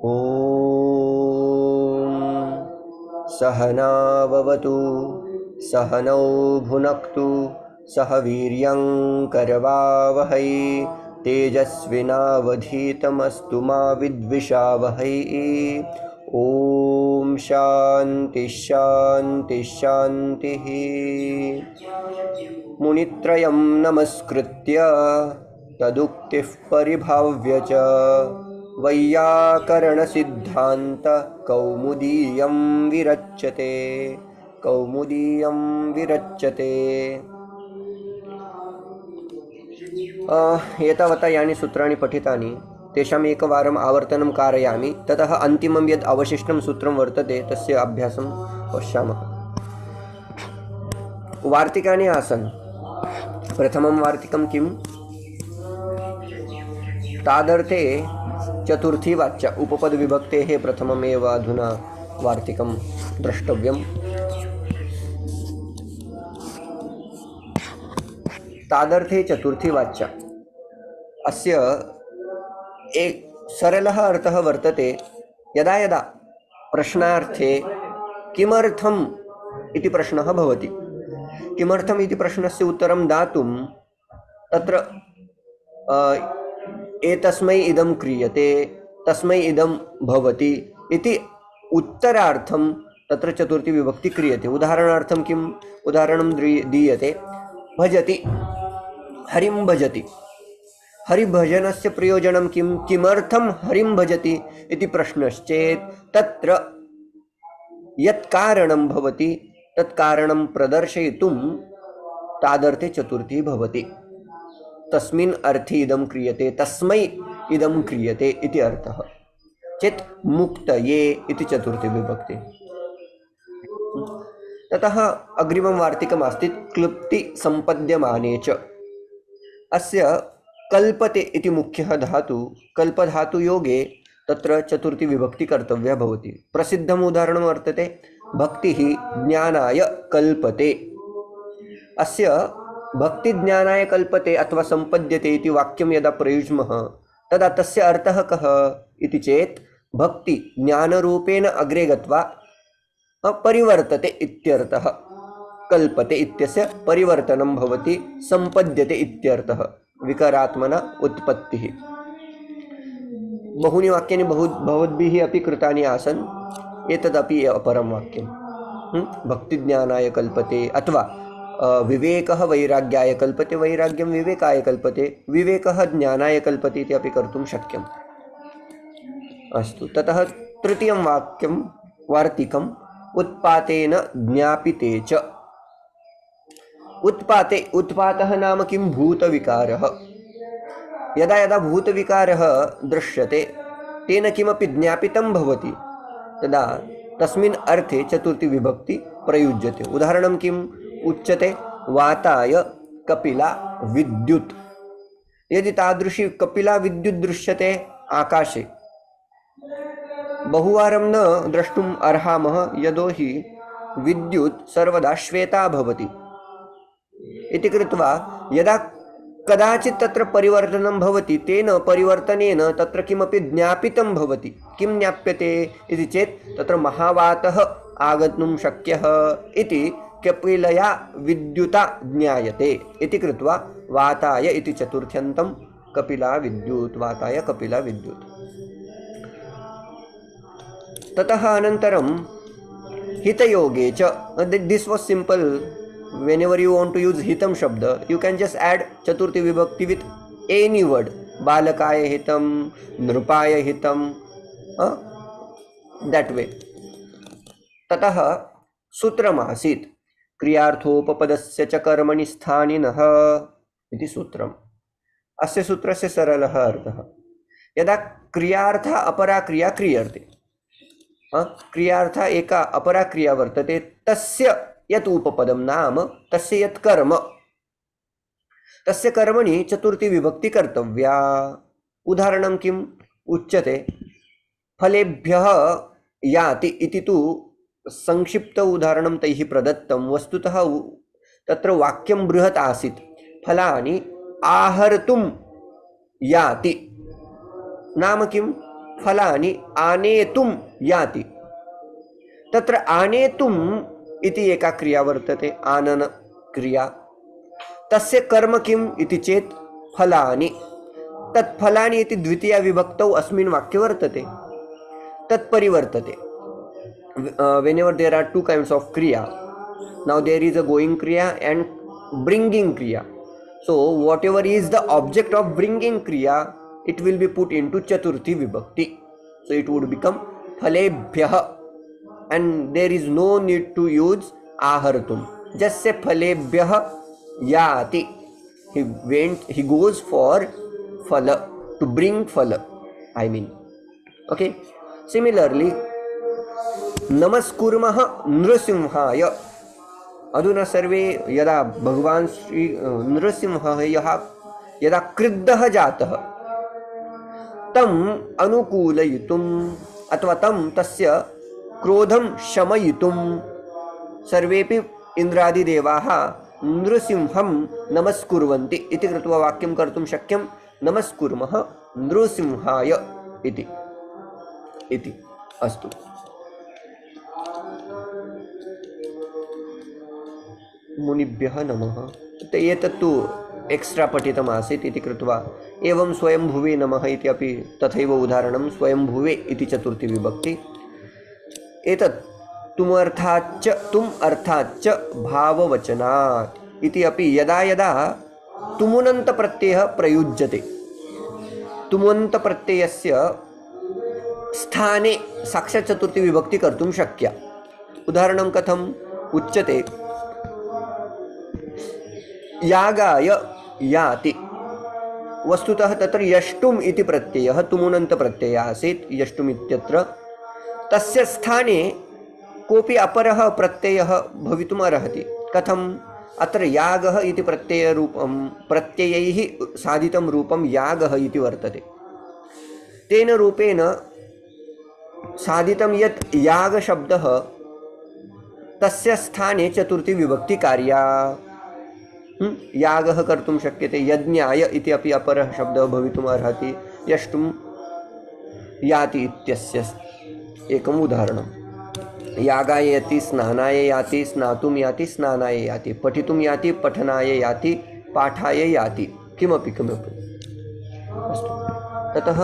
ॐ सहनाववतु सहनौ भुनक्तु सह वीर्यं करवावहै तेजस्विनावधीतमस्तु मा विद्विषावहै। ॐ शान्ति शान्ति शान्तिः। मुनित्रयं नमस्कृत्य तदुक्तिः परिभाव्य च वैयाकरणसिद्धान्त कौमुदीयं विरच्यते कौमुदीयं विरच्यते। एतावता यानि सूत्राणि पठितानि तेषाम् एकवारम् आवर्तनं कारयामि, ततः अन्तिमं यद् अवशिष्टं सूत्रं वर्तते तस्य अभ्यासं पश्यामः। वार्तिकानि आसन्। प्रथमं वार्तिकं किं? तादर्थे चतुर्थी वाच्य उपपद विभक्तेः प्रथममेव अधुना वार्तिकं द्रष्टव्यम्। तादर्थे चतुर्थी वाच्य अस्य एक सरलः अर्थः वर्तते। यदा यदा प्रश्नार्थे किमर्थम् इति प्रश्नः भवति, किमर्थम् इति प्रश्नस्य उत्तरं दातुं तत्र एतस्मै इदं क्रियते तस्मै इदं भवति इति उत्तरार्थं तत्र चतुर्थी विभक्ति क्रियते। उदाहरणार्थं किम् उदाहरणं दीयते? भजति, हरिं भजति। हरिभजनस्य प्रयोजनं किं? किमर्थं हरिं भजति इति प्रश्नश्चेत् तत्र यत् कारणं भवति तत् कारणं प्रदर्शयितुं तादर्थे चतुर्थी भवति। तस्मिन् अर्थे इदं क्रियते, तस्मै इदं क्रियते इति अर्थः चेत् मुक्तये इति चतुर्थी विभक्ति। ततः अग्रिमं वार्तिकमस्ति क्लृप्ति सम्पद्यमाने च। अस्य कल्पते इति मुख्यः धातु, कल्पधातुयोगे तत्र चतुर्थी विभक्ति कर्तव्या भवति। प्रसिद्धम् उदाहरणं वर्तते भक्तिः ज्ञानाय कल्पते। अस्य भक्तिज्ञानाय कल्पते अथवा सम्पद्यते इति वाक्यं यदा प्रयुज्मः तदा तस्य अर्थः कः इति चेत् भक्ति ज्ञानरूपेण अग्रे गत्वा परिवर्तते इत्यर्थः। कल्पते इत्यस्य परिवर्तनं भवति, सम्पद्यते इत्यर्थः, विकारात्मना उत्पत्तिः। बहूनि वाक्यानि भवद्भिः अपि कृतानि आसन्, एतदपि अपरं वाक्यं। भक्तिज्ञानाय कल्पते अथवा विवेकः वैराग्याय कल्पते, वैराग्यं विवेकाय कल्पते, विवेकः ज्ञानाय कल्पते इति अपि कर्तुं शक्यम्। अस्तु, ततः तृतीयं वाक्यं वार्तिकम् उत्पातेन ज्ञापिते च। उत्पाते, उत्पातः नाम किं? भूतविकारः। यदा यदा भूतविकारः दृश्यते तेन किमपि ज्ञापितं भवति तदा तस्मिन् अर्थे चतुर्थी विभक्ति प्रयुज्यते। उदाहरणं किम् उच्यते? वाताय कपिला विद्युत्। यदि तादृशी कपिला विद्युत् दृश्यते आकाशे, बहुवारं न द्रष्टुम् अर्हामः, यतोहि विद्युत् सर्वदा श्वेता भवति इति कृत्वा यदा कदाचित् तत्र परिवर्तनं भवति तेन परिवर्तनेन तत्र किमपि ज्ञापितं भवति। किं ज्ञाप्यते इति चेत् तत्र महावातः आगन्तुं शक्यः इति कपिलया विद्युता ज्ञायते इति कृत्वा वाताय इति चतुर्थ्यन्तं कपिला विद्युत्, वाताय कपिला विद्युत्। ततः अनन्तरं हितयोगे च। This was simple. Whenever you want to use hitam shabda, you can just add chaturthi vibhakti with any word. Balakaya hitam, nrupaya hitam, that way. ततः सूत्रमासीत् क्रियार्थोपपदस्य च कर्मणि स्थानिनः इति सूत्रम्। अस्य सूत्रस्य सरलः अर्थः, यदा क्रियार्थः अपरा क्रिया क्रियते, क्रियार्थ एका अपरा क्रिया वर्तते, तस्य यत् उपपदं नाम तस्य यत् कर्म, तस्य कर्मणि चतुर्थी विभक्ति कर्तव्या। उदाहरणं किम् उच्यते? फलेभ्यः याति इति तु संक्षिप्त उदाहरणं तैः प्रदत्तं। वस्तुतः तत्र वाक्यं बृहत् आसीत्। फलानि आहर्तुं याति नाम किम्? फलानि आनेतुं याति। तत्र आनेतुम् इति एका क्रिया वर्तते, आनन क्रिया। तस्य कर्म किम् इति चेत् फलानि। तत् फलानि इति द्वितीया विभक्तौ अस्मिन् वाक्ये वर्तते, तत् परिवर्तते। Whenever there are two kinds of kriya, now there is a going kriya and bringing kriya. So whatever is the object of bringing kriya, it will be put into chaturthi vibhakti. So it would become phalebhyah, and there is no need to use ahartum. Just say phalebhyah yati. He goes for phala, to bring phala, I mean. Okay. Similarly, नमस्कुर्मः नृसिंहाय। अधुना सर्वे यदा भगवान श्री नृसिंहः यदा क्रुद्धः जातः, तम् अनुकूलयितुम् अथवा तस्य क्रोधं शमयितुं सर्वेपि इन्द्रादिदेवाः नृसिंहं नमस्कुर्वन्ति इति कृत्वा वाक्यं कर्तुं शक्यं, नमस्कुर्मः नृसिंहाय इति। अस्तु। मुनिभ्यः नमः। एतत्तु एक्स्ट्रा पठितमासीत् इति कृत्वा एवं स्वयंभुवे नमः इति अपि तथैव उदाहरणं, स्वयंभुवे इति चतुर्थी विभक्ति। एतत् तुम् अर्थाच्च भाववचनात् इति अपि यदा यदा तुमुनन्त प्रत्ययः प्रयुज्यते, तुमुनन्त प्रत्ययस्य स्थाने साक्षात् चतुर्थी विभक्ति कर्तुं शक्या। उदाहरणं कथम् उच्यते, यागाय याति। वस्तुतः तत्र यष्टुम् इति प्रत्ययः तुमुनन्त प्रत्ययः आसीत्, यष्टुम् इत्यत्र। तस्य स्थाने कोऽपि अपरः प्रत्ययः भवितुम् अर्हति। कथम्? अत्र यागः इति प्रत्ययैः साधितं रूपं यागः इति वर्तते। तेन रूपेण साधितं यत् यागशब्दः, तस्य स्थाने चतुर्थी विभक्ति कार्या। यागः कर्तुं शक्यते, यज्ञाय इति अपि अपरः शब्दः भवितुम् अर्हति, यष्टुं याति इत्यस्य एकम् उदाहरणं। यागाय याति, स्नानाय याति, स्नातुं याति, स्नानाय याति, पठितुं याति, पठनाय याति, पाठाय याति, किमपि। अस्तु। ततः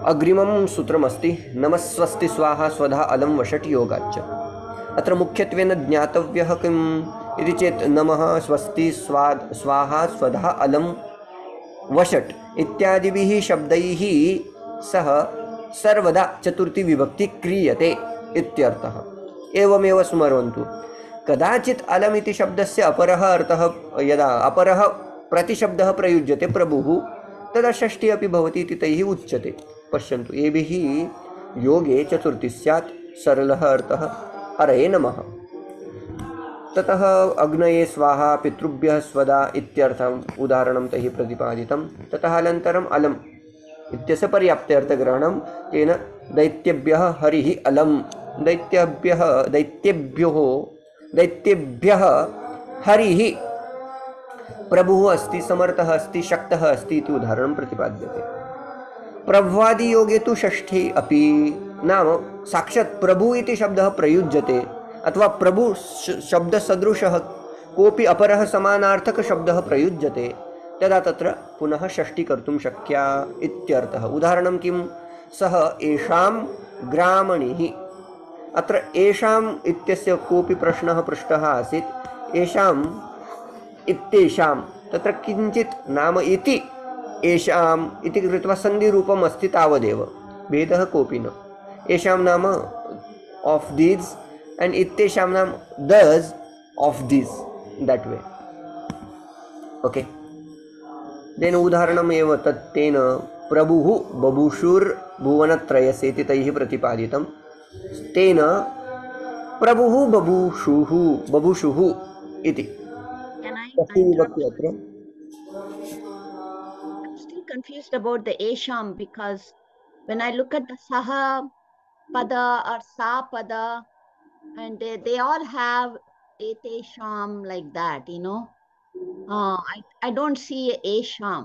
अग्रिमं सूत्रमस्ति, नमस्स्वस्ति स्वाहा स्वधा अलं वषट् योगाच्च। अत्र मुख्यत्वेन ज्ञातव्यः किम् इति चेत् नमः, स्वस्ति, स्वाहा, स्वधा, अलं, वषट् इत्यादिभिः शब्दैः सह सर्वदा चतुर्थी विभक्ति क्रियते इत्यर्थः। एवमेव स्मरन्तु, कदाचित् अलम् इति शब्दस्य अपरः अर्थः, यदा अपरः प्रतिशब्दः प्रयुज्यते प्रभुः, तदा षष्ठी अपि भवति इति तैः उच्यते। पश्यन्तु, एभिः योगे चतुर्थी स्यात्, सरलः अर्थः हरये नमः। ततः अग्नये स्वाहा, पितृभ्यः स्वदा इत्यर्थम् उदाहरणं तैः प्रतिपादितं। ततः अनन्तरम् अलम् इत्यस्य पर्याप्त्यर्थग्रहणं, तेन दैत्येभ्यः हरिः अलम्, दैत्येभ्यः हरिः प्रभुः अस्ति, समर्थः अस्ति, शक्तः अस्ति इति उदाहरणं प्रतिपाद्यते। प्रभ्वादियोगे तु षष्ठी अपि, नाम साक्षात् प्रभु इति शब्दः प्रयुज्यते अथवा प्रभु शब्दसदृशः कोऽपि अपरः समानार्थकशब्दः प्रयुज्यते, तदा तत्र पुनः षष्ठी कर्तुं शक्या इत्यर्थः। उदाहरणं किं? सः एषां ग्रामणिः। अत्र एषाम् इत्यस्य कोऽपि प्रश्नः पृष्टः आसीत्, एषाम् इत्येषां, तत्र किञ्चित् नाम इति एषाम् इति कृत्वा सन्धिरूपम् अस्ति, तावदेव, भेदः कोऽपि न। एषां नाम of these and ittesham nam thus of these, that way. Okay, then udaharanam eva tattena प्रभुः बभूषुर्भुवनत्रयस्य इति तैः प्रतिपादितं। तेन प्रभुः बभूषुः इति। I'm still confused about the Esham, because when I look at the Saha Pada or Sa Pada, and they all have Etesham like that, I don't see Esham.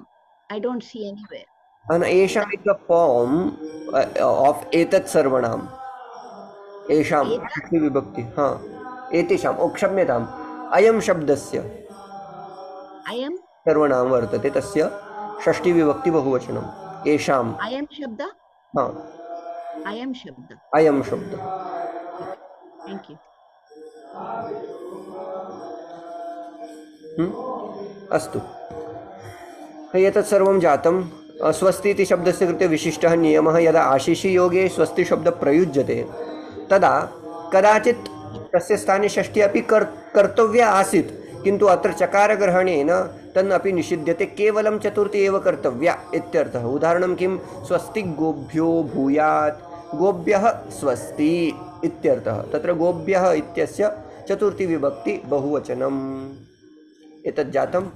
I don't see anywhere. and esham is the form of etat sarvanam. esham एतत् षष्ठी विभक्ति, हाँ, एतेषाम्, ओ क्षम्यताम्, अयं शब्दस्य अयं सर्वनाम वर्तते, तस्य षष्ठी विभक्ति बहुवचनम् येषाम्, अयं शब्द हाँ, अयं शब्द अयं शब्द। ओके थैंक यू अस्तु, एतत् सर्वं जातं। स्वस्ति इति शब्दस्य कृते विशिष्टः नियमः, यदा आशिषि योगे स्वस्ति शब्दः प्रयुज्यते तदा कदाचित् तस्य स्थाने षष्ठी अपि कर्तव्या आसीत्, किन्तु अत्र चकारग्रहणेन तन्नपि निषिध्यते, केवलं चतुर्थी एव कर्तव्या इत्यर्थः। उदाहरणं किं? स्वस्ति गोभ्यो भूयात्, गोभ्यः स्वस्ति इत्यर्थः। तत्र गोभ्यः इत्यस्य चतुर्थी विभक्ति बहुवचनम्। एतत् जातम्।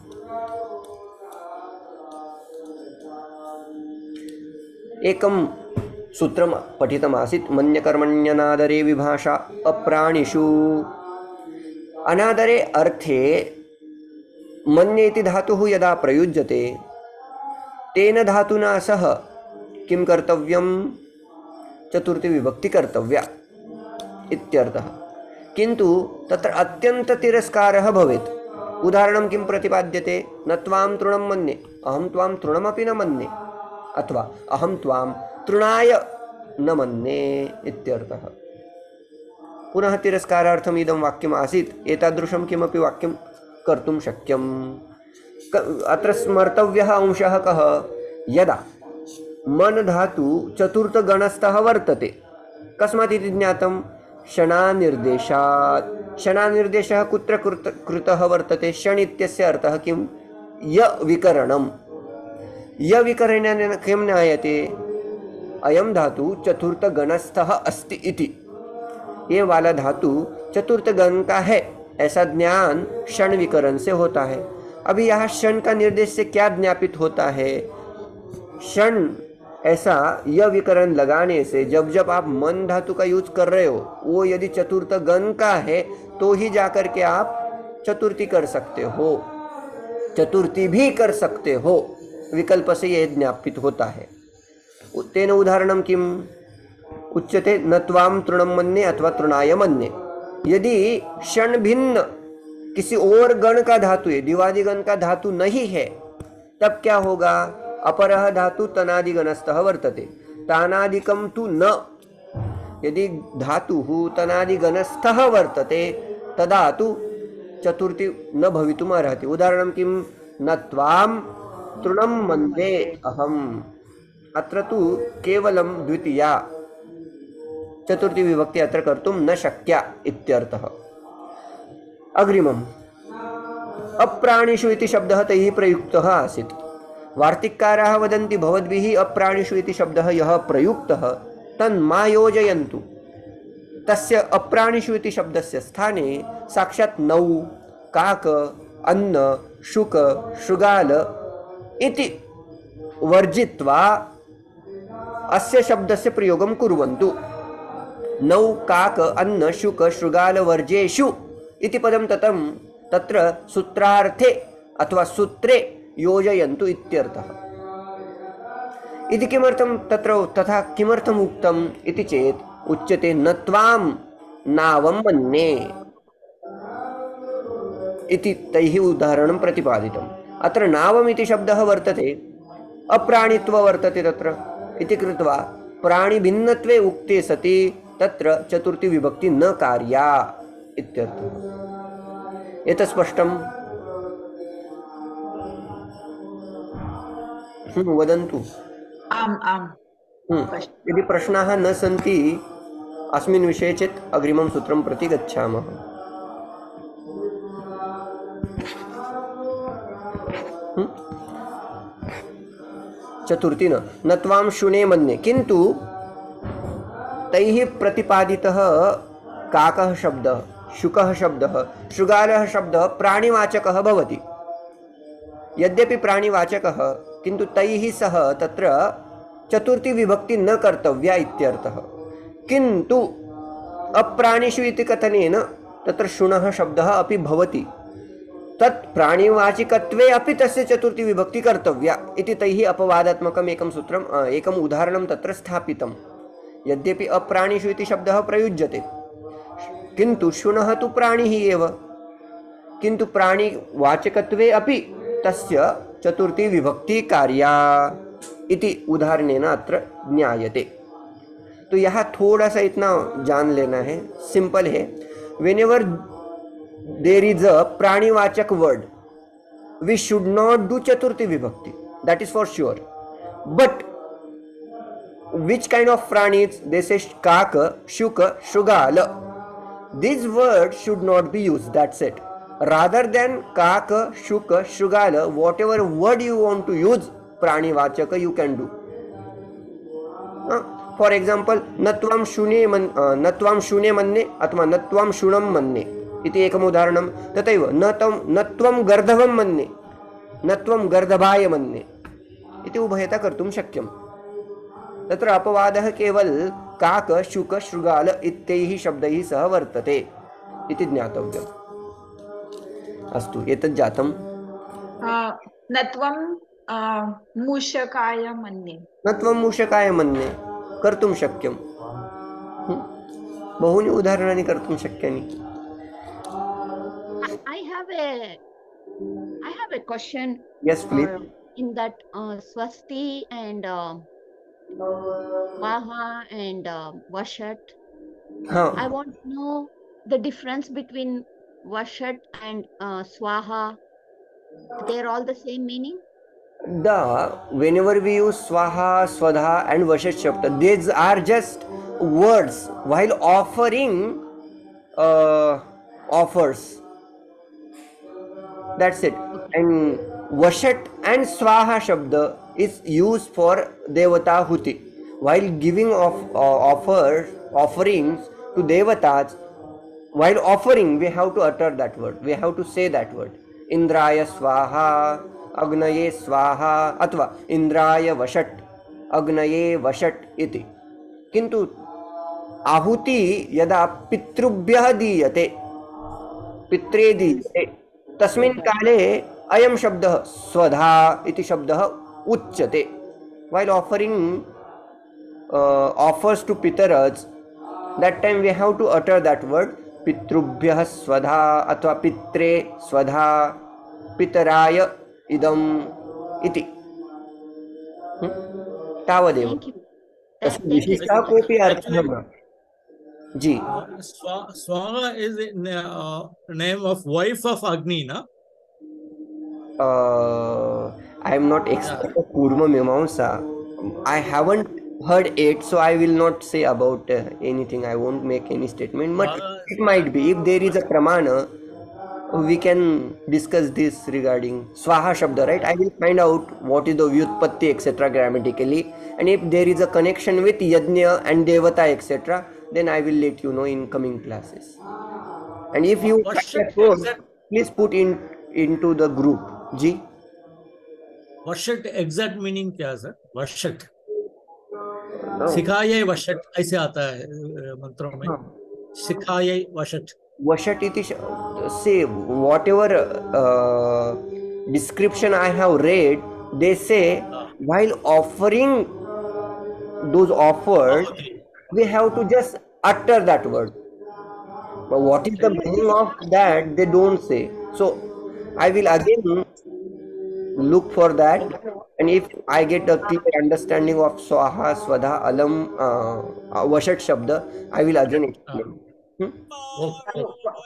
एकं सूत्रं पठितमासीत्, मन्यकर्मण्यनादरे विभाषा अप्राणिषु। अनादरे अर्थे मन्य इति धातुः यदा प्रयुज्यते तेन धातुना सह किं कर्तव्यं? चतुर्थी विभक्ति कर्तव्या इत्यर्थः। किन्तु तत्र अत्यन्ततिरस्कारः भवेत्। उदाहरणं किं प्रतिपाद्यते? न त्वां तृणं मन्ये, अहं त्वां तृणमपि न मन्ये, अथवा अहं त्वां तृणाय न मन्ये इत्यर्थः। पुनः तिरस्कारार्थम् इदं वाक्यम् आसीत्। एतादृशं किमपि वाक्यं कर्तुं शक्यम्। अत्र स्मर्तव्यः अंशः कः? यदा मन धातु चतुर्थगणस्थः वर्तते, कस्मात् इति ज्ञातं? शनानिर्देशात्। शनानिर्देशः कुत्र कृतः वर्तते? शण् इत्यस्य अर्थः किं? य-विकरणम्। य-विकरणेन किं ज्ञायते? अयं धातु चतुर्थगणस्थः अस्ति इति। ये वाला धातु चतुर्थ गण का है, ऐसा ज्ञान क्षण विकरण से होता है। अभी यहाँ क्षण का निर्देश से क्या ज्ञापित होता है? क्षण ऐसा यह विकरण लगाने से जब जब आप मन धातु का यूज कर रहे हो, वो यदि चतुर्थ गण का है तो ही जाकर के आप चतुर्थी कर सकते हो, चतुर्थी भी कर सकते हो। विकल्प से यह ज्ञापित होता है। तेन उदाहरणं किम् उच्यते? न त्वां तृणं मन्ये अथवा तृणाय मन्ये। यदि क्षण भिन्न किसी और गण का धातु है, दिवादिगण का धातु नहीं है, तब क्या होगा? अपरः धातु तनादिगणस्थः वर्तते, तानादिकं तु न। यदि धातुः तनादिगणस्थः वर्तते तदा तु चतुर्थी न भवितुम् अर्हति। उदाहरणं किं? न त्वां तृणं मन्ये अहम्। अत्र तु केवलं द्वितीया, चतुर्थी विभक्ति अत्र कर्तुं न शक्या इत्यर्थः। अग्रिमम्, अप्राणिषु इति शब्दः तैः प्रयुक्तः आसीत्। वार्तिककाराः वदन्ति भवद्भिः अप्राणिषु इति शब्दः यः प्रयुक्तः तन्मा योजयन्तु। तस्य अप्राणिषु इति शब्दस्य स्थाने साक्षात् नौ, काक, अन्न, शुक, शृगाल इति वर्जित्वा अस्य शब्दस्य प्रयोगं कुर्वन्तु। नौ, काक, अन्न, शुक, शृगाल वर्जेषु इति पदं तत्र सूत्रार्थे अथवा सूत्रे योजयन्तु इत्यर्थः। इति किमर्थं तत्र तथा किमर्थम् उक्तम् इति चेत् उच्यते न त्वां नावं मन्ये इति तैः उदाहरणं प्रतिपादितम्। अत्र नावम् इति शब्दः वर्तते, अप्राणित्व वर्तते तत्र इति कृत्वा प्राणिभिन्नत्वे उक्ते सति तत्र चतुर्थी विभक्ति न कार्या इत्यर्थः। एतत् स्पष्टम्? वदन्तु। आम् आम्। यदि प्रश्नाः न सन्ति अस्मिन् विषये चेत् अग्रिमं सूत्रं प्रति गच्छामः। चतुर्थी न त्वां शुने मन्ये, किन्तु तैः प्रतिपादितः काकः शब्दः, शुकः शब्दः, शृगालः शब्दः प्राणिवाचकः भवति। यद्यपि प्राणिवाचकः, किन्तु तैः सह तत्र चतुर्थी विभक्ति न कर्तव्या इत्यर्थः। किन्तु अप्राणिषु इति कथनेन तत्र शुनः शब्दः अपि भवति। तत् प्राणिवाचिकत्वे अपि तस्य चतुर्थी विभक्ति कर्तव्या इति तैः अपवादात्मकम् एकं सूत्रम् एकम् उदाहरणं तत्र स्थापितं। यद्यपि अप्राणिषु इति शब्दः प्रयुज्यते, किन्तु शुनः तु प्राणिः एव, किन्तु प्राणिवाचकत्वे अपि तस्य चतुर्थी विभक्ति कार्या इति उदाहरणेन अत्र ज्ञायते। तो यहाँ थोड़ा सा इतना जान लेना है, सिंपल है। व्हेनेवर देयर इज अ प्राणिवाचक word, we should not do चतुर्थी विभक्ति, that is for sure. But which kind of प्राणीज? They say kaka, shuka, shugala. These words should not be used, that's it. Rather than kaka, shuka, shugala, whatever word you want to use pranivachaka you can do. For example, natvam shune manne अथवा natvam shunam manne इति एकम् उदाहरणं। तथैव नत्वं गर्धवं मन्ये, नत्वं गर्धभाय मन्ये इति उभयता कर्तुं शक्यम्। तत्र अपवादः केवल काक, शुक, शृगाल इत्यैः शब्दैः सह वर्तते इति ज्ञातव्यम्। अस्तु, एतत् जातम्। नत्वं मूषकाय मन्ये, नत्वं मूषकाय मन्ये कर्तुं शक्यम्। बहूनि उदाहरणानि कर्तुं शक्यानि। I have a question. Yes, please. In that swasti and Vaha and Vashat. I want to know the difference between Vashat and Swaha. They're all the same meaning? Whenever we use Swaha, Swadha and Vashat Shabda, these are just words while offering offers. That's it. And Vashat and Swaha Shabda is used for Devata Huti. While giving offerings to Devatas, while offering, we have to utter that word. We have to say that word. Indraya Swaha, Agnaye Swaha, अथवा Indraya Vashat, Agnaye Vashat इति। किंतु आहुति यदा पितृभ्यः दीयते, पित्रे दीयते, तस्मिन् काले अयं शब्दः स्वधा इति शब्दः उच्यते। While offering offers to Pitaras, that time we have to utter that word पितृभ्यः स्वधा अथवा पित्रे स्वधा पितराय इदम् इति। तावदेव। तस्य विशिष्टः कोऽपि अर्थः न। जी। Swaha is the name of wife of Agni, na? I am not expert of Kurma Mimamsa. I haven't heard it, so I will not say about anything. I won't make any statement, but it might be. If there is a pramana, we can discuss this regarding Swaha Shabda, right? I will find out what is the Vyutpatti, etc. grammatically, and if there is a connection with Yajna and Devata, etc., then I will let you know in coming classes. And if you please put into the group. Ji. Vashat exact meaning क्या है sir? Vashat सिखाये वशट ऐसे आता है मंत्रों में। सिखाये वशट। वशट इति say whatever description I have read, they say while offering those offers, we have to just utter that word. But what is the meaning of that? They don't say. So I will again look for that, and if I get a clear understanding of Swaha, Swadha, Alam, Vashat Shabda, I will again explain.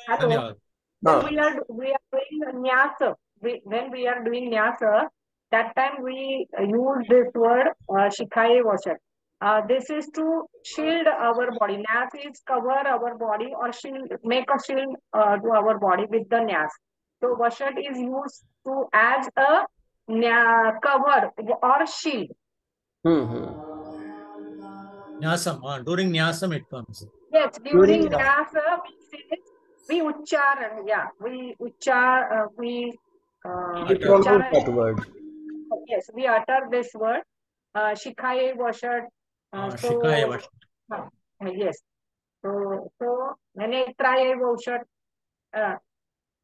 Hello. We are doing Nyasa. When we are doing Nyasa, that time we use this word Shikhaye Vashat. This is to shield our body. Nyas is cover our body or shield, make a shield to our body with the Nyas. So Vashat is used to as a cover or shield. Nyasam, during Nyasam it comes. Yes, during Nyasa we uchar, we uchar, we that word. Yes, we utter this word, Shikhaye Vashat. Shikhaye Vashat. Yes. So Netraye Vashat.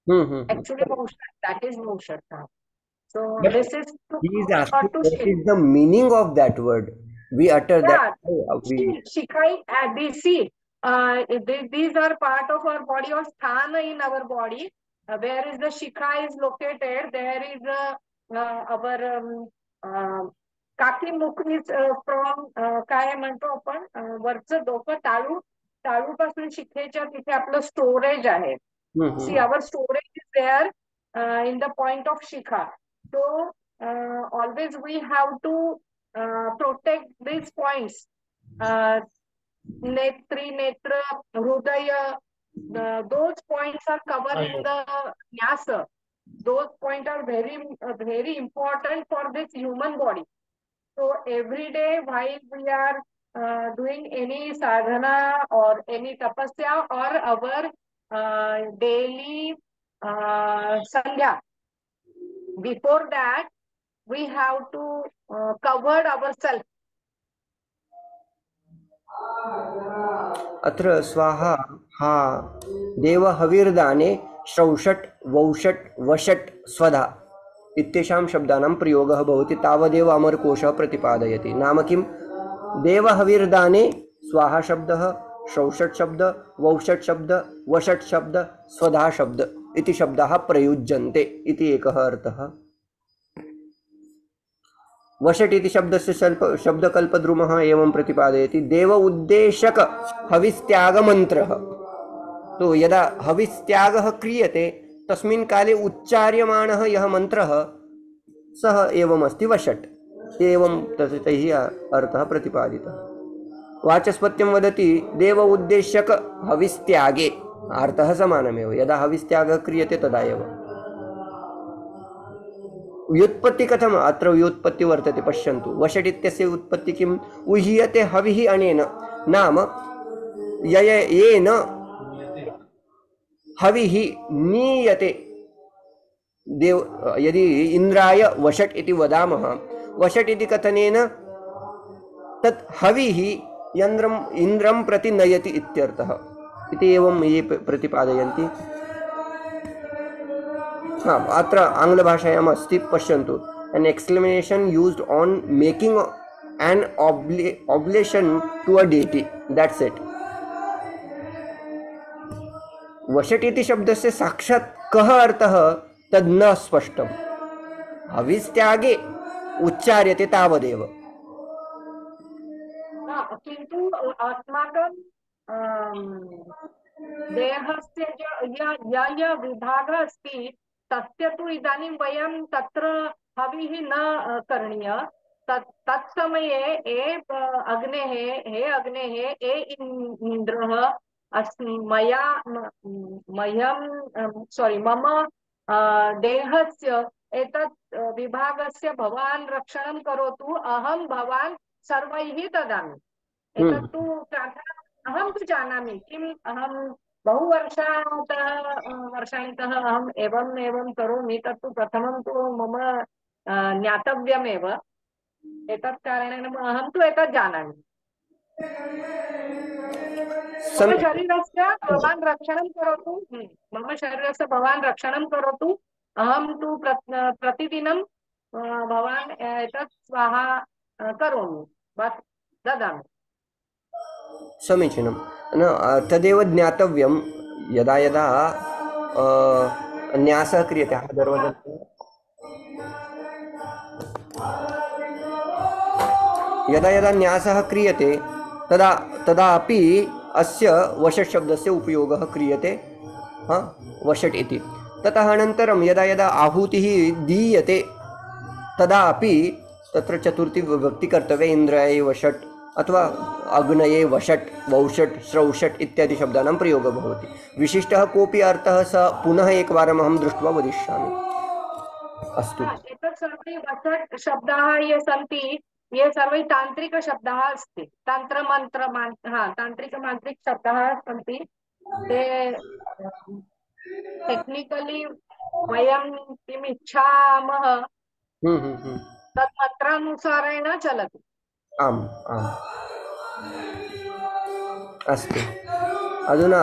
Actually, Vaushad, that is Vaushad. So But this is he is for asking to what shield. is the meaning of that word. We utter that. Yeah, We Shikai, see, these are part of our body or sthana in our body. Where is the Shikha is located, there is our काकी मुख is from काय म्हणतो आपण वरचं डोकं टाळूपासून शिखेच्या तिथे आपलं storage आहे. See, our storage is there in the point of Shikha. So always we have to protect these points. Netri, Netra, Hrudaya, those points are covered in the Nyasa. Those points are very important for this human body. So every day while we are doing any sadhana or any tapasya or our daily sandhya, before that we have to cover ourselves. अत्र स्वाहा हा देव हविर्दाने श्रौषट् वौषट् वषट् स्वधा इत्येषां शब्दानां प्रयोगः भवति तावदेव अमरकोशः प्रतिपादयति. नाम किं? देव हविर्दाने स्वाहा शब्दः, श्रौषट् शब्द, वौषट् शब्द, वषट् शब्द, स्वधा शब्द इति शब्दाः प्रयुज्यन्ते इति एकः अर्थः. वषट् इति शब्दस्य शब्दकल्पद्रुमः एवं प्रतिपादयति. देव उद्देशक हविस्त्यागमन्त्रः. तो यदा हविस्त्यागः क्रियते तस्मिन् काले उच्चार्यमाणः यः मन्त्रः सः एवमस्ति वषट्. एवं तैः अर्थः प्रतिपादितः. वाचस्पत्यं वदति देव उद्देशक हविस्त्यागे. अर्थः समानमेव. यदा हविस्त्यागः क्रियते तदा एव. व्युत्पत्ति कथम? अत्र व्युत्पत्ति वर्तते. पश्यन्तु. वषट् इत्यस्य उत्पत्ति किम्? उह्यते हविः अनेन. नाम येन हविः नीयते. देव यदि इन्द्राय वषट् इति वदामः, वषट् इति कथनेन तत् हविः इन्द्रं प्रति नयति इत्यर्थः इति एवं ये प्रतिपादयन्ति. अत्र आङ्ग्लभाषायाम् अस्ति. पश्यन्तु. an exclamation used on making an oblation to a deity. That's it. वषट् इति शब्दस्य साक्षात् कः अर्थः तद् न स्पष्टम्. हविस्त्यागे उच्चार्यते तावदेव. किन्तु अस्माकं देहस्य यः विभागः अस्ति तस्य तु इदानीं वयं तत्र हविः न करणीय. तत्समये हे अग्नेः हे इन्द्रः मम देहस्य एतत् विभागस्य भवान् रक्षणं करोतु. अहं भवान् सर्वैः ददामि. एतत्तु अहं तु जानामि किम्. अहं बहु वर्षाणितः अहम् एवं करोमि. तत्तु प्रथमं तु मम ज्ञातव्यमेव. एतत् कारणेन अहं तु एतत् जानामि. मम शरीरस्य भवान् रक्षणं करोतु. मम शरीरस्य भवान् रक्षणं करोतु. अहं तु प्रतिदिनं भवान् एतत् स्वाहा करोमि, ददामि. समीचीनं. तदेव ज्ञातव्यं. यदा यदा न्यासः क्रियते, यदा यदा न्यासः क्रियते तदापि अस्य वषट् शब्दस्य उपयोगः क्रियते. वषट् इति. ततः अनन्तरं यदा यदा आहुतिः दीयते तदापि तत्र चतुर्थी विभक्ति कर्तव्ये. इन्द्राय वषट् अथवा अग्नये वषट्, वौषट्, श्रौषट् इत्यादि शब्दानां प्रयोगः भवति. विशिष्टः कोऽपि अर्थः स पुनः एकवारम् अहं दृष्ट्वा वदिष्यामि. अस्तु. एतत् सर्वे वषट् शब्दाः ये सन्ति, ये सर्वे तान्त्रिकशब्दाः अस्ति. तान्त्रिकमान्त्रिकशब्दाः सन्ति. ते टेक्निकली वयं किम् इच्छामः तत् मन्त्रानुसारेण चलति. आम् आम्. अस्तु. अधुना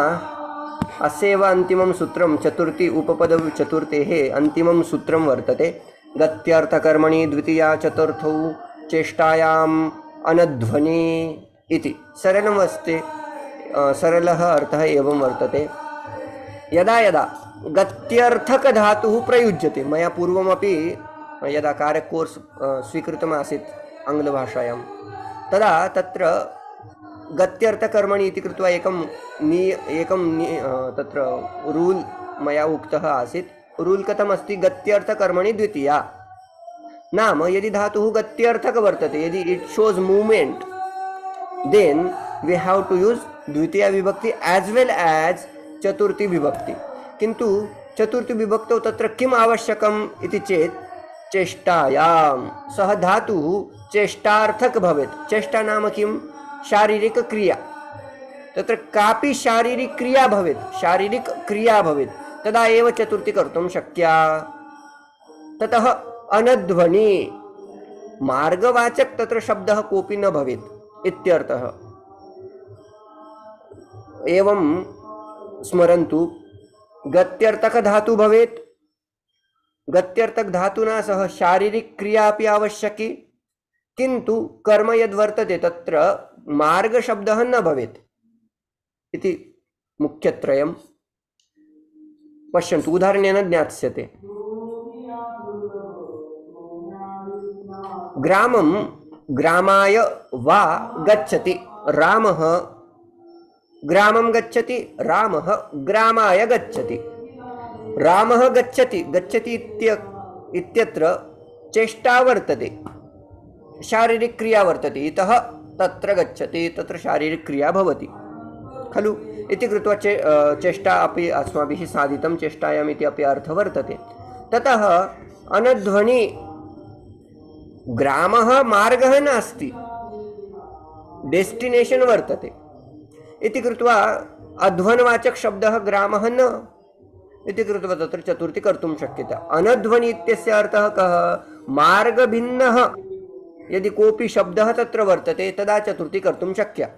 अस्यैव अन्तिमं सूत्रं चतुर्थी उपपदचतुर्थेः अन्तिमं सूत्रं वर्तते गत्यर्थकर्मणि द्वितीया चतुर्थौ चेष्टायाम् अनध्वनि इति सरलमस्ति। सरलः अर्थः एवं वर्तते यदा यदा गत्यर्थकधातुः प्रयुज्यते। मया पूर्वमपि यदा कार्यकोर्स् स्वीकृतमासीत् आङ्ग्लभाषायां तदा तत्र गत्यर्थकर्मणि इति कृत्वा तत्र रूल् मया उक्तः आसीत्। रूल् कथमस्ति? गत्यर्थकर्मणि द्वितीया नाम यदि धातुः गत्यर्थक वर्तते, यदि it shows movement, then we have to use द्वितीया विभक्ति एज वेल एज चतुर्थी विभक्ति। किन्तु चतुर्थी विभक्तौ तत्र किम् आवश्यकम् इति चेत् चेष्टायां सः धातुः चेष्टार्थक भवेत्। चेष्टा नाम किं? शारीरिक क्रिया। तत्र कापि शारीरिक क्रिया भवेत्, शारीरिक क्रिया भवेत्, तदा एव चतुर्थी कर्तुं शक्या। ततः अनध्वनि मार्गवाचक तत्र शब्दः कोऽपि न भवेत् इत्यर्थः। एवं स्मरन्तु, गत्यर्थक धातु भवेत्, गत्यर्थक धातुना सह शारीरिक क्रिया अपि आवश्यकी, किन्तु कर्म यद् वर्तते तत्र मार्ग शब्दः न भवेत् इति मुख्यत्रयम्। पश्यन्तु, उदाहरणेन ज्ञास्यते। ग्रामं ग्रामाय वा गच्छति, रामः ग्रामं गच्छति, रामः ग्रामाय गच्छति। रामः गच्छति, गच्छति इत्यत्र चेष्टा वर्तते, शारीरिक क्रिया वर्तते, इतः तत्र गच्छति, तत्र शारीरिक क्रिया भवति खलु इति कृत्वा चेष्टा अपि अस्माभिः साधितं, चेष्टायाम् इति अपि अर्थः वर्तते। ततः अनध्वनि, ग्रामः मार्गः नास्ति, डेस्टिनेशन् वर्तते इति कृत्वा अध्वनवाचक शब्दः ग्रामः न इति कृत्वा तत्र चतुर्थी कर्तुं शक्यते। अनध्वनि इत्यस्य अर्थः कः? मार्गभिन्नः यदि कोऽपि शब्दः तत्र वर्तते तदा चतुर्थी कर्तुं शक्या।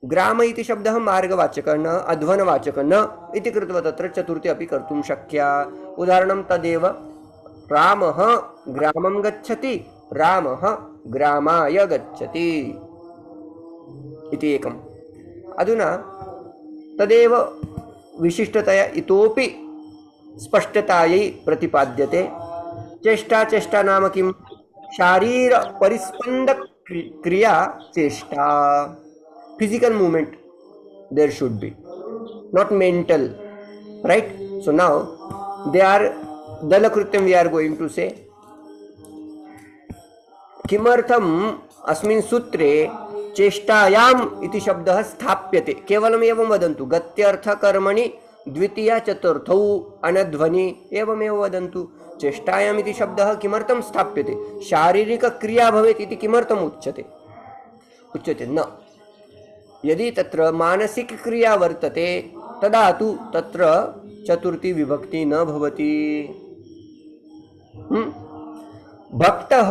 ग्राम इति शब्दः मार्गवाचकः न, अध्वनवाचकः न इति कृत्वा तत्र चतुर्थी अपि कर्तुं शक्या। उदाहरणं तदेव, रामः ग्रामं गच्छति, रामः ग्रामाय गच्छति इति एकम्। अधुना तदेव विशिष्टतया इतोपि स्पष्टतायै प्रतिपाद्यते। चेष्टा, चेष्टा नाम किं? शारीर परिस्पंद क्रिया चेष्टा, physical movement there should be, not mental, right? So now they are dalakrutyam, we are going to say किमर्थम अस्मिन् सूत्रे चेष्टायाम इति शब्दः स्थाप्यते। केवलम् एवं वदन्तु, गत्यर्थकर्मणि द्वितीया चतुर्थौ अनध्वनि एवमेव वदन्तु। चेष्टायाम इति शब्दः किमर्थं स्थाप्यते? शारीरिक क्रिया भवेत् इति किमर्थम् उच्यते? उच्यते न, यदि तत्र मानसिक क्रिया वर्तते तदा तु तत्र चतुर्थी विभक्ति न भवति। भक्तः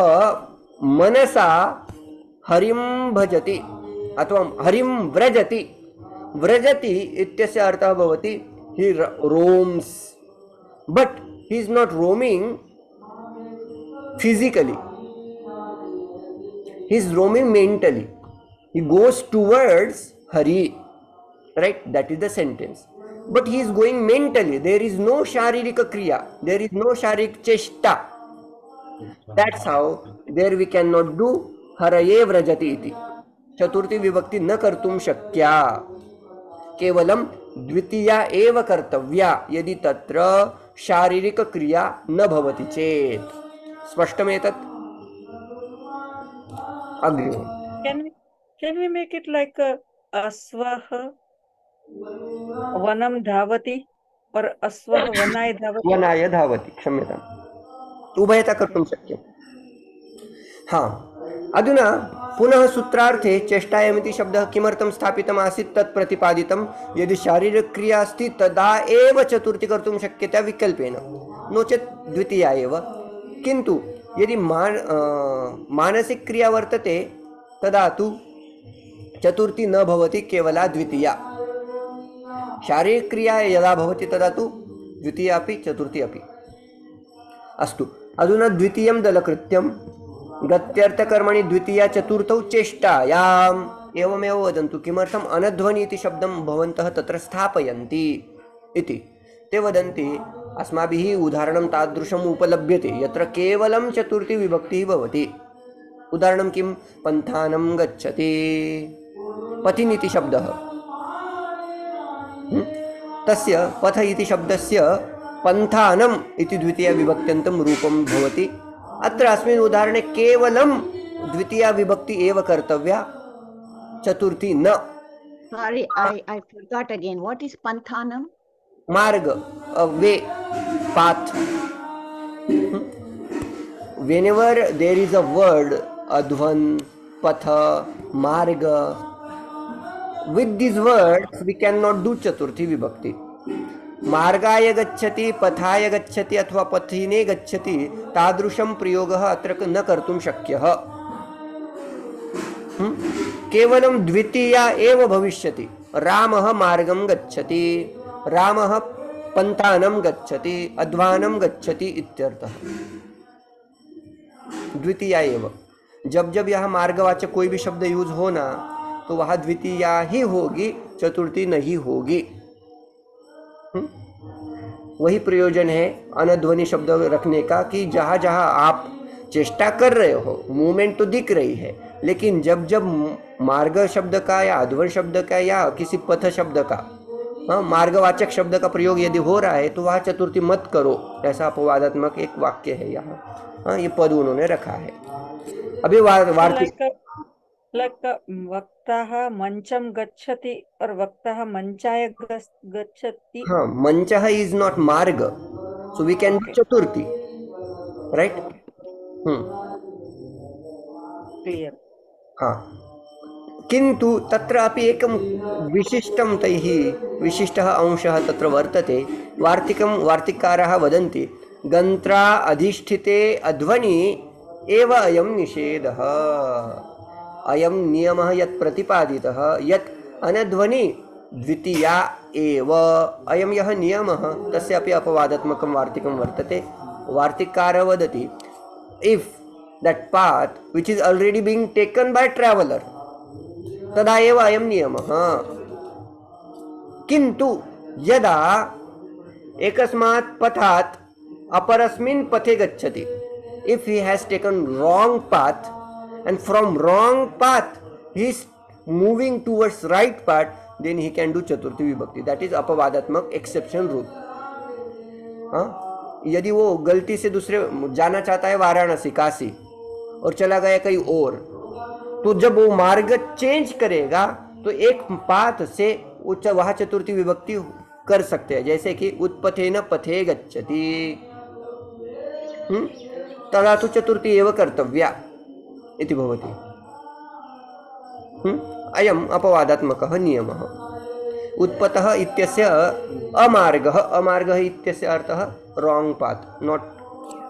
मनसा हरिं भजति अथवा हरिं व्रजति। व्रजति इत्यस्य अर्थः भवति he roams, but he is not roaming physically, he is roaming mentally, he goes towards Hari, right? That is the sentence. But he is going mentally, there is no sharika kriya, there is no sharik cheshta. That's how there we cannot do haraye vrajati iti. चतुर्थी विभक्ति न कर्तुं शक्या, केवलं द्वितीया एव कर्तव्या यदि तत्र शारीरिक क्रिया न भवति चेत्। स्पष्टमेतत्? अग्रिमम्। Can we make it like aswah vanam dhavati or aswah vanaya dhavati? वनाय धावति, क्षम्यताम्, उभयता कर्तुं शक्यं। हाँ, अधुना पुनः सूत्रार्थे चेष्टायामिति शब्दः किमर्थं स्थापितम् आसीत् तत् प्रतिपादितं। यदि शारीरिक क्रिया अस्ति तदा एव चतुर्थी कर्तुं शक्यते विकल्पेन, नो चेत् द्वितीया एव। किन्तु यदि मानसिक क्रिया वर्तते तदा तु चतुर्थी न भवति, केवला द्वितीया। शारीरिकक्रिया यदा भवति तदा तु द्वितीया अपि चतुर्थी अपि। अस्तु, अधुना द्वितीयं दलकृत्यं गत्यर्थकर्मणि द्वितीया चतुर्थौ चेष्टायाम् एवमेव वदन्तु। किमर्थम् अनध्वनि इति शब्दं भवन्तः तत्र स्थापयन्ति इति ते वदन्ति। अस्माभिः उदाहरणं तादृशम् उपलभ्यते यत्र केवलं चतुर्थी विभक्तिः भवति। उदाहरणं किं? पन्थानं गच्छति, पथिन् इति शब्दः, तस्य पथ इति शब्दस्य पन्थानम् इति द्वितीया विभक्त्यन्तं रूपं भवति। अत्र अस्मिन् उदाहरणे केवलं द्वितीया विभक्ति एव कर्तव्या, चतुर्थी न। Sorry, I forgot again. What is Panthanam? मार्ग, वे, path. Whenever there is a word advan, patha, marga, with these words we cannot do chaturthi vibhakti. मार्गाय गच्छति, पथाय गच्छति अथवा पथिने गच्छति तादृशं प्रयोगः अत्र न कर्तुं शक्यः। केवलं द्वितीया एव भविष्यति। रामः मार्गं गच्छति, रामः पन्थानं गच्छति, अध्वानं गच्छति इत्यर्थः। द्वितीया एव। जब जब यह मार्गवाचक कोई भी शब्द यूज होना तो वहाँ द्वितीया ही होगी, चतुर्थी नहीं होगी। वही प्रयोजन है अनध्वनि शब्द रखने का कि जहाँ जहाँ आप चेष्टा कर रहे हो, मूवमेंट तो दिख रही है, लेकिन जब जब मार्ग शब्द का या अध्वन शब्द का या किसी पथ शब्द का, मार्गवाचक शब्द का प्रयोग यदि हो रहा है तो वहाँ चतुर्थी मत करो, ऐसा अपवादात्मक एक वाक्य है यहाँ। ये पद उन्होंने रखा है। अभी वार्तिक वक्ताः मंचम गच्छति और वक्ताः मंचाय गच्छति। हाँ, मंचः इज नॉट मार्ग, सो वी कैन डू चतुर्थी, राइट? क्लियर। हाँ, किन्तु तत्र अपि एकं विशिष्टं तैः विशिष्टः अंशः तत्र वर्तते। वार्तिककारः वदन्ति गन्त्रा अधिष्ठिते अध्वनि एव अयं निषेधः। अयं नियमः यत् प्रतिपादितः यत् अनध्वनि द्वितीया एव, अयं यः नियमः तस्यापि अपवादात्मकं वार्तिकं वर्तते। वार्तिककारः वदति if that path which is already being taken by traveler तदा एव अयं नियमः। किन्तु यदा एकस्मात् पथात् अपरस्मिन् पथे गच्छति, if he has taken wrong path and from wrong path he is moving towards right path, then he can do chaturthi vibhakti. That is अपवादात्मक exception rule. यदि वो गलती से दूसरे जाना चाहता है वाराणसी, काशी, और चला गया कहीं और, तो जब वो मार्ग चेंज करेगा तो एक पाथ से वहाँ चतुर्थी विभक्ति कर सकते हैं। जैसे कि उत्पथेन पथे गच्छति, तदा तो चतुर्थी एव कर्तव्या इति भवति। अयम् अपवादात्मकः नियमः। उत्पतः इत्यस्य अमार्गः, अमार्गः इत्यस्य अर्थः wrong path, not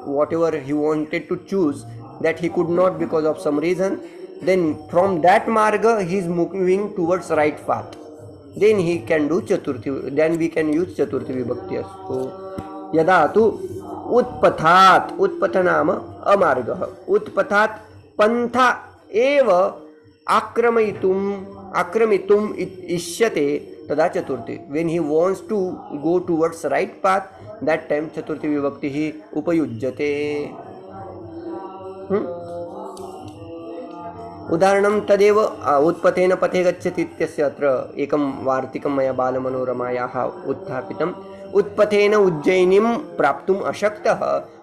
whatever he wanted to choose, that he could not because of some reason, then from that marga he is moving towards right path, then he can do chaturthi, then we can use chaturthi vibhakti. So यदा तु उत्पथात्, उत्पथ नाम अमार्गः, उत्पथात् पंथा एव आक्रमितुम् इष्यते तदा चतुर्थी. When he wants to go towards right path, that time चतुर्थी विभक्ति ही उपयुज्यते. उदाहरणं तदेव उत्पथेन पथे गच्छति इत्यस्य अत्र एकं वार्तिकं मया बालमनोरमायाः उत्थापितम्. उत्पथेन उज्जयिनीं प्राप्तुम् अशक्तः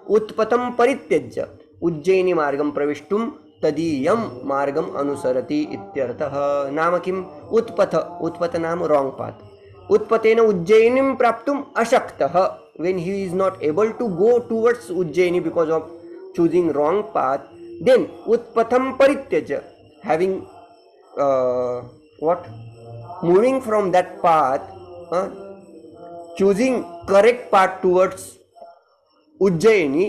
उत्पथं परित्यज्य उज्जयिनी मार्गं प्रविष्टुं तदीयं मार्गम् अनुसरति इत्यर्थः. नाम किम्? उत्पथ, उत्पथ नाम रॉन्ग पाथ. उत्पथेन उज्जयिनीं प्राप्तुम् अशक्तः, when he is not able to go towards Ujjaini because of choosing wrong path, then utpatham parityajya, having moving from that path, choosing correct path towards Ujjaini,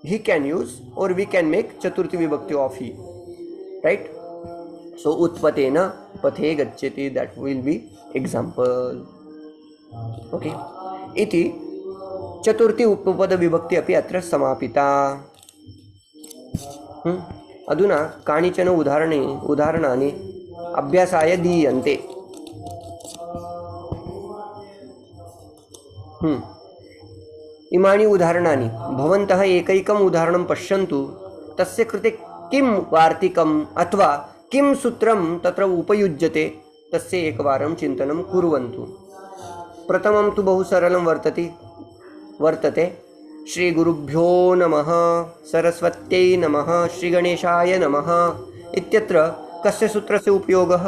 he can use, or we can make chaturthi vibhakti of he, right? So utpatena pathe gacchati, that will be example. Okay इति चतुर्थी उपपदविभक्ति अपि अत्र समापिता। अधुना कानिचन उदाहरणानि अभ्यासाय दीयन्ते। इमानि उदाहरणानि भवन्तः एकैकम् उदाहरणं पश्यन्तु, तस्य कृते किं वार्तिकम् अथवा किं सूत्रं तत्र उपयुज्यते तस्य एकवारं चिन्तनं कुर्वन्तु। प्रथमं तु बहु सरलं वर्तते श्रीगुरुभ्यो नमः, सरस्वत्यै नमः, श्रीगणेशाय नमः इत्यत्र कस्य सूत्रस्य उपयोगः?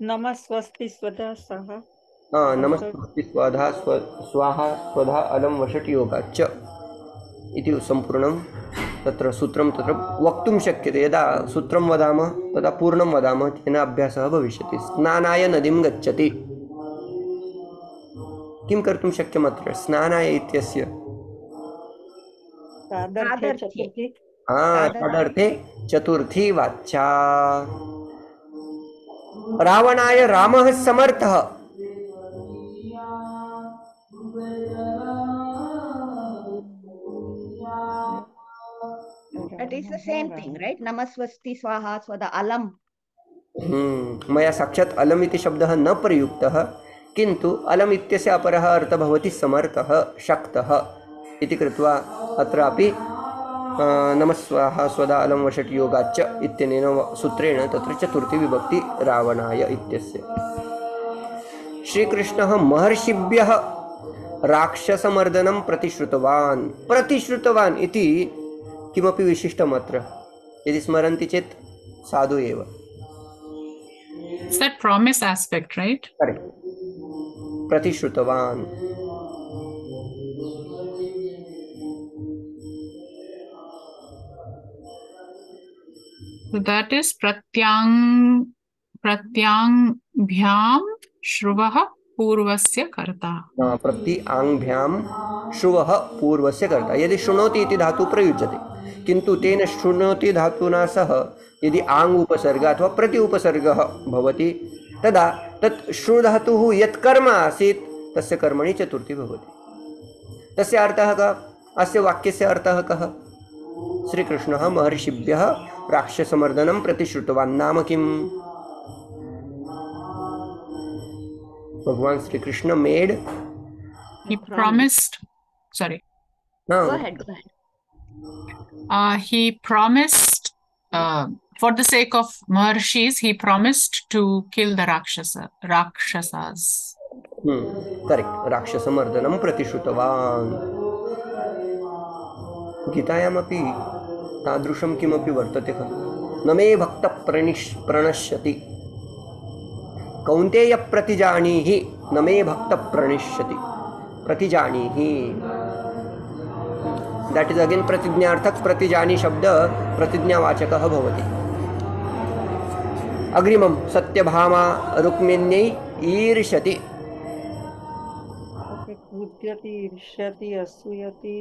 नमः स्वस्ति स्वधा सः नमस्ते स्वाहा स्वधा अलम वषट् योगाच्च इति सम्पूर्णं तत्र सूत्रं तत्र वक्तुं शक्यते। यदा सूत्रं वदामः तदा पूर्णं वदामः, तेन अभ्यासः भविष्यति। स्नानाय नदीं गच्छति, किं कर्तुं शक्यम् अत्र? स्नानाय इत्यस्य तदर्थे चतुर्थी वाच्या। रावणाय रामः समर्थः, It is the same thing, right? Namaswasti swaha swada alam. मया साक्षात् अलम् इति शब्दः न प्रयुक्तः, किन्तु अलम् इत्यस्य अपरः अर्थः भवति समर्थः, शक्तः इति कृत्वा अत्रापि नमस्वाहा स्वदा अलम वषट् योगाच्च इत्यनेन सूत्रेण तत्र चतुर्थी विभक्ति रावणाय इत्यस्य। श्रीकृष्णः महर्षिभ्यः राक्षसमर्दनं प्रतिश्रुतवान् इति किमपि विशिष्टम् अत्र यदि स्मरन्ति चेत् साधु एव। It's that promise aspect, right? Correct. प्रतिश्रुतवान्। So that is pratyangभ्याम श्रुवः पूर्वस्य कर्ता। प्रत्याङ्भ्यां श्रुवः पूर्वस्य कर्ता। यदि शृणोति इति धातु प्रयुज्यते, किन्तु तेन शृणोति धातुना सह यदि आङ् उपसर्ग अथवा प्रति उपसर्गः भवति तदा तत् श्रु धातुः यत् कर्म आसीत् तस्य कर्मणि चतुर्थी भवति। तस्य अर्थः कः? अस्य वाक्यस्य अर्थः कः? श्रीकृष्णः महर्षिभ्यः राक्षसमर्दनं प्रतिश्रुतवान् नाम किम्? भगवान Shri Krishna made he promised Go ahead. He promised for the sake of Maharshis, he promised to kill the rakshasas. Correct. राक्षसमर्दनं प्रतिश्रुतवान्। गीतायामपि तादृशं किमपि वर्तते खलु। न मे भक्तः प्रणश्यति कौन्तेय प्रतिजानीहि, न मे भक्तः प्रणश्यति प्रतिजानीहि। दैट इज अगेन प्रतिज्ञार्थक। प्रतिजानी शब्द प्रतिज्ञावाचकः भवति। अग्रिमं सत्यभामा रुक्मिण्यै ईर्ष्यति। क्रुध्यति, ईर्ष्यति, असूयति।